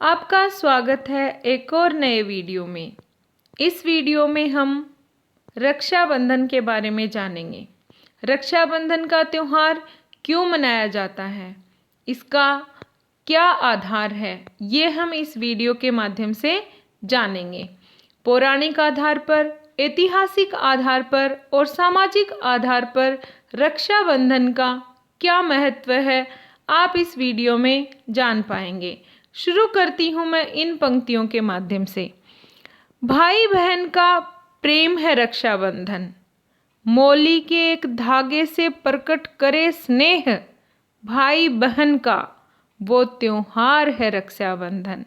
आपका स्वागत है एक और नए वीडियो में। इस वीडियो में हम रक्षाबंधन के बारे में जानेंगे। रक्षाबंधन का त्यौहार क्यों मनाया जाता है, इसका क्या आधार है, ये हम इस वीडियो के माध्यम से जानेंगे। पौराणिक आधार पर, ऐतिहासिक आधार पर और सामाजिक आधार पर रक्षाबंधन का क्या महत्व है, आप इस वीडियो में जान पाएंगे। शुरू करती हूँ मैं इन पंक्तियों के माध्यम से। भाई बहन का प्रेम है रक्षाबंधन, मौली के एक धागे से प्रकट करे स्नेह। भाई बहन का वो त्योहार है रक्षाबंधन।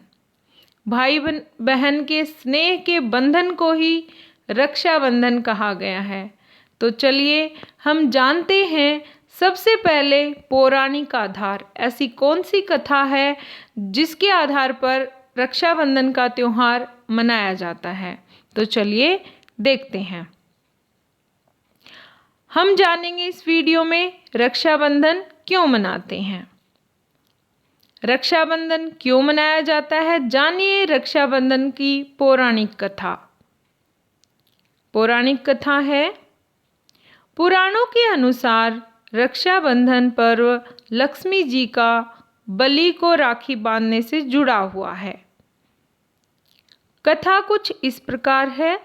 भाई बहन के स्नेह के बंधन को ही रक्षाबंधन कहा गया है। तो चलिए हम जानते हैं सबसे पहले पौराणिक आधार। ऐसी कौन सी कथा है जिसके आधार पर रक्षाबंधन का त्योहार मनाया जाता है? तो चलिए देखते हैं। हम जानेंगे इस वीडियो में रक्षाबंधन क्यों मनाते हैं, रक्षाबंधन क्यों मनाया जाता है। जानिए रक्षाबंधन की पौराणिक कथा। पौराणिक कथा है, पुराणों के अनुसार रक्षाबंधन पर्व लक्ष्मी जी का बलि को राखी बांधने से जुड़ा हुआ है। कथा कुछ इस प्रकार है।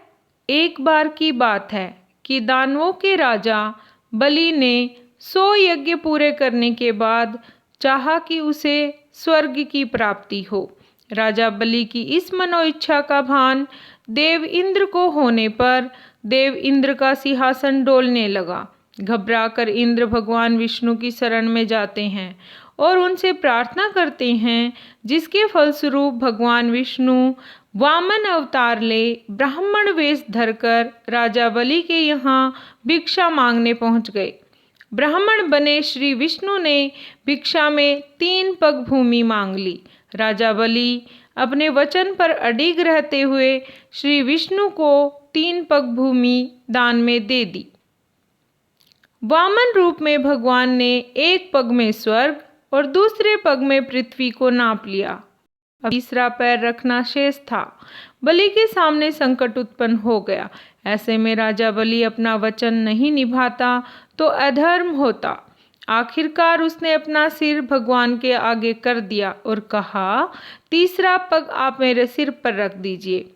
एक बार की बात है कि दानवों के राजा बलि ने 100 यज्ञ पूरे करने के बाद चाहा कि उसे स्वर्ग की प्राप्ति हो। राजा बलि की इस मनोइच्छा का भान देव इंद्र को होने पर देव इंद्र का सिंहासन डोलने लगा। घबराकर इंद्र भगवान विष्णु की शरण में जाते हैं और उनसे प्रार्थना करते हैं, जिसके फलस्वरूप भगवान विष्णु वामन अवतार ले ब्राह्मण वेश धरकर राजा बलि के यहाँ भिक्षा मांगने पहुँच गए। ब्राह्मण बने श्री विष्णु ने भिक्षा में 3 पग भूमि मांग ली। राजा बलि अपने वचन पर अडिग रहते हुए श्री विष्णु को 3 पग भूमि दान में दे दी। वामन रूप में भगवान ने एक पग में स्वर्ग और दूसरे पग में पृथ्वी को नाप लिया। अब तीसरा पैर रखना शेष था। बलि के सामने संकट उत्पन्न हो गया। ऐसे में राजा बलि अपना वचन नहीं निभाता तो अधर्म होता। आखिरकार उसने अपना सिर भगवान के आगे कर दिया और कहा, तीसरा पग आप मेरे सिर पर रख दीजिए।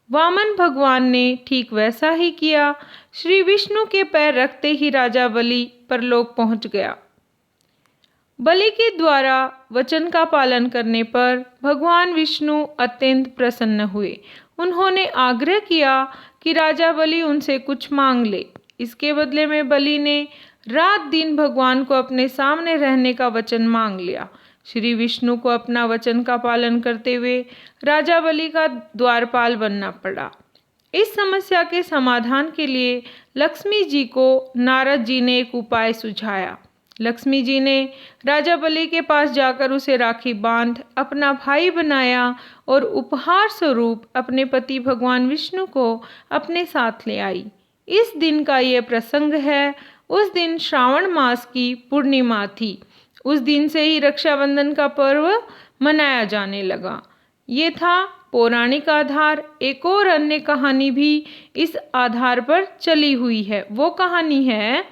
वामन भगवान ने ठीक वैसा ही किया। श्री विष्णु के पैर रखते ही राजा बलि परलोक पहुंच गया। बलि के द्वारा वचन का पालन करने पर भगवान विष्णु अत्यंत प्रसन्न हुए। उन्होंने आग्रह किया कि राजा बलि उनसे कुछ मांग ले। इसके बदले में बलि ने रात दिन भगवान को अपने सामने रहने का वचन मांग लिया। श्री विष्णु को अपना वचन का पालन करते हुए राजा बलि का द्वारपाल बनना पड़ा। इस समस्या के समाधान के लिए लक्ष्मी जी को नारद जी ने एक उपाय सुझाया। लक्ष्मी जी ने राजा बलि के पास जाकर उसे राखी बांध अपना भाई बनाया और उपहार स्वरूप अपने पति भगवान विष्णु को अपने साथ ले आई। इस दिन का ये प्रसंग है। उस दिन श्रावण मास की पूर्णिमा थी। उस दिन से ही रक्षाबंधन का पर्व मनाया जाने लगा। ये था पौराणिक आधार। एक और अन्य कहानी भी इस आधार पर चली हुई है। वो कहानी है,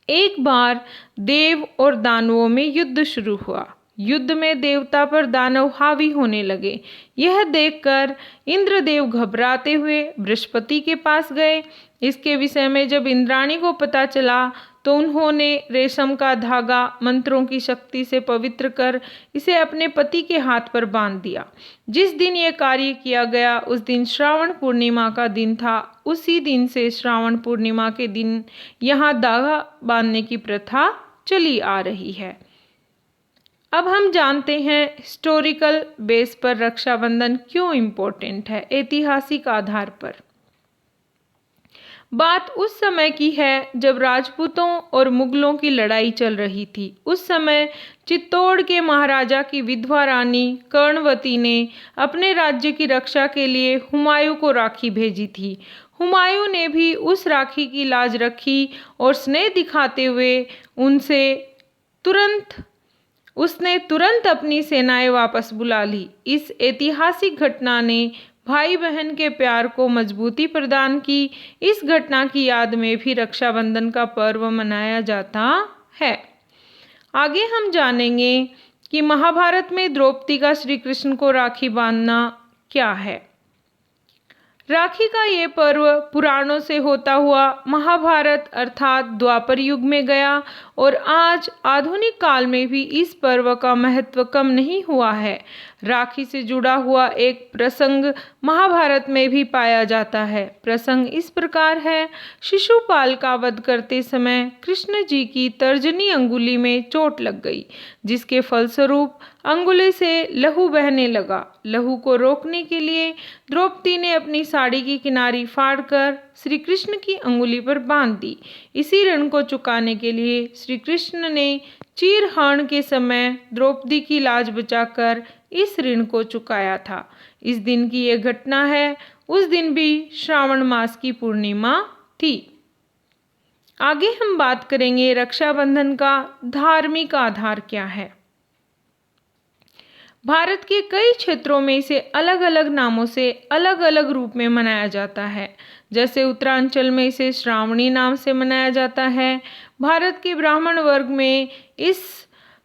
एक बार देव और दानवों में युद्ध शुरू हुआ। युद्ध में देवता पर दानव हावी होने लगे। यह देखकर इंद्रदेव घबराते हुए बृहस्पति के पास गए। इसके विषय में जब इंद्राणी को पता चला तो उन्होंने रेशम का धागा मंत्रों की शक्ति से पवित्र कर इसे अपने पति के हाथ पर बांध दिया। जिस दिन यह कार्य किया गया उस दिन श्रावण पूर्णिमा का दिन था। उसी दिन से श्रावण पूर्णिमा के दिन यहाँ धागा बांधने की प्रथा चली आ रही है। अब हम जानते हैं हिस्टोरिकल बेस पर रक्षाबंधन क्यों इम्पोर्टेंट है। ऐतिहासिक आधार पर बात उस समय की है जब राजपूतों और मुगलों की लड़ाई चल रही थी। उस समय चित्तौड़ के महाराजा की विधवा रानी कर्णवती ने अपने राज्य की रक्षा के लिए हुमायूं को राखी भेजी थी। हुमायूं ने भी उस राखी की लाज रखी और स्नेह दिखाते हुए उनसे तुरंत उसने तुरंत अपनी सेनाएं वापस बुला ली। इस ऐतिहासिक घटना ने भाई बहन के प्यार को मजबूती प्रदान की। इस घटना की याद में भी रक्षाबंधन का पर्व मनाया जाता है। आगे हम जानेंगे कि महाभारत में द्रौपदी का श्री कृष्ण को राखी बांधना क्या है। राखी का ये पर्व पुराणों से होता हुआ महाभारत अर्थात द्वापर युग में गया और आज आधुनिक काल में भी इस पर्व का महत्व कम नहीं हुआ है। राखी से जुड़ा हुआ एक प्रसंग महाभारत में भी पाया जाता है। प्रसंग इस प्रकार है। शिशुपाल का वध करते समय कृष्ण जी की तर्जनी अंगुली में चोट लग गई, जिसके फलस्वरूप अंगुली से लहू बहने लगा। लहू को रोकने के लिए द्रौपदी ने अपनी साड़ी की किनारी फाड़कर श्री कृष्ण की अंगुली पर बांध दी। इसी ऋण को चुकाने के लिए श्री कृष्ण ने चीरहरण के समय द्रौपदी की लाज बचाकर इस ऋण को चुकाया था। इस दिन की यह घटना है। उस दिन भी श्रावण मास की पूर्णिमा थी। आगे हम बात करेंगे रक्षाबंधन का धार्मिक आधार क्या है। भारत के कई क्षेत्रों में इसे अलग अलग नामों से अलग अलग रूप में मनाया जाता है। जैसे उत्तरांचल में इसे श्रावणी नाम से मनाया जाता है। भारत के ब्राह्मण वर्ग में इस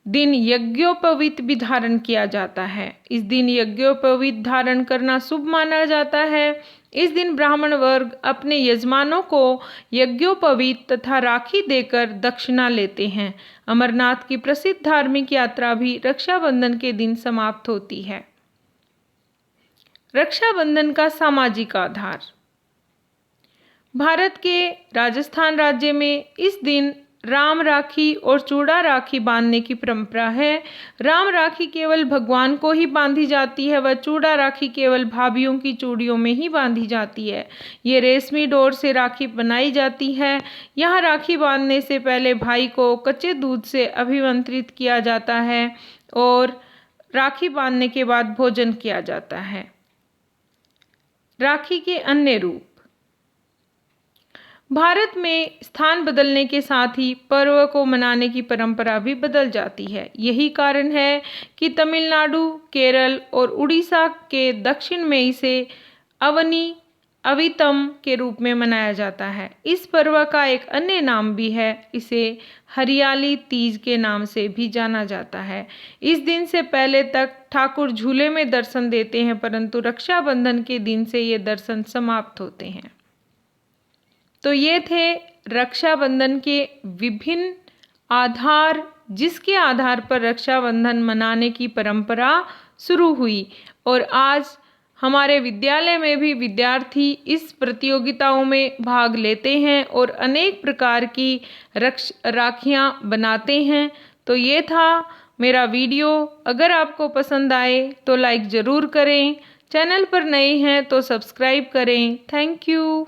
दिन यज्ञोपवीत भी धारण किया जाता है। इस दिन यज्ञोपवीत धारण करना शुभ माना जाता है। इस दिन ब्राह्मण वर्ग अपने यजमानों को यज्ञोपवीत तथा राखी देकर दक्षिणा लेते हैं। अमरनाथ की प्रसिद्ध धार्मिक यात्रा भी रक्षाबंधन के दिन समाप्त होती है। रक्षाबंधन का सामाजिक आधार। भारत के राजस्थान राज्य में इस दिन राम राखी और चूड़ा राखी बांधने की परंपरा है। राम राखी केवल भगवान को ही बांधी जाती है व चूड़ा राखी केवल भाभीयों की चूड़ियों में ही बांधी जाती है। ये रेशमी डोर से राखी बनाई जाती है। यहाँ राखी बांधने से पहले भाई को कच्चे दूध से अभिमंत्रित किया जाता है और राखी बांधने के बाद भोजन किया जाता है। राखी के अन्य रूप। भारत में स्थान बदलने के साथ ही पर्व को मनाने की परंपरा भी बदल जाती है। यही कारण है कि तमिलनाडु, केरल और उड़ीसा के दक्षिण में इसे अवनी अवितम के रूप में मनाया जाता है। इस पर्व का एक अन्य नाम भी है। इसे हरियाली तीज के नाम से भी जाना जाता है। इस दिन से पहले तक ठाकुर झूले में दर्शन देते हैं, परंतु रक्षाबंधन के दिन से ये दर्शन समाप्त होते हैं। तो ये थे रक्षाबंधन के विभिन्न आधार, जिसके आधार पर रक्षाबंधन मनाने की परंपरा शुरू हुई और आज हमारे विद्यालय में भी विद्यार्थी इस प्रतियोगिताओं में भाग लेते हैं और अनेक प्रकार की राखियां बनाते हैं। तो ये था मेरा वीडियो। अगर आपको पसंद आए तो लाइक ज़रूर करें। चैनल पर नए हैं तो सब्सक्राइब करें। Thank you.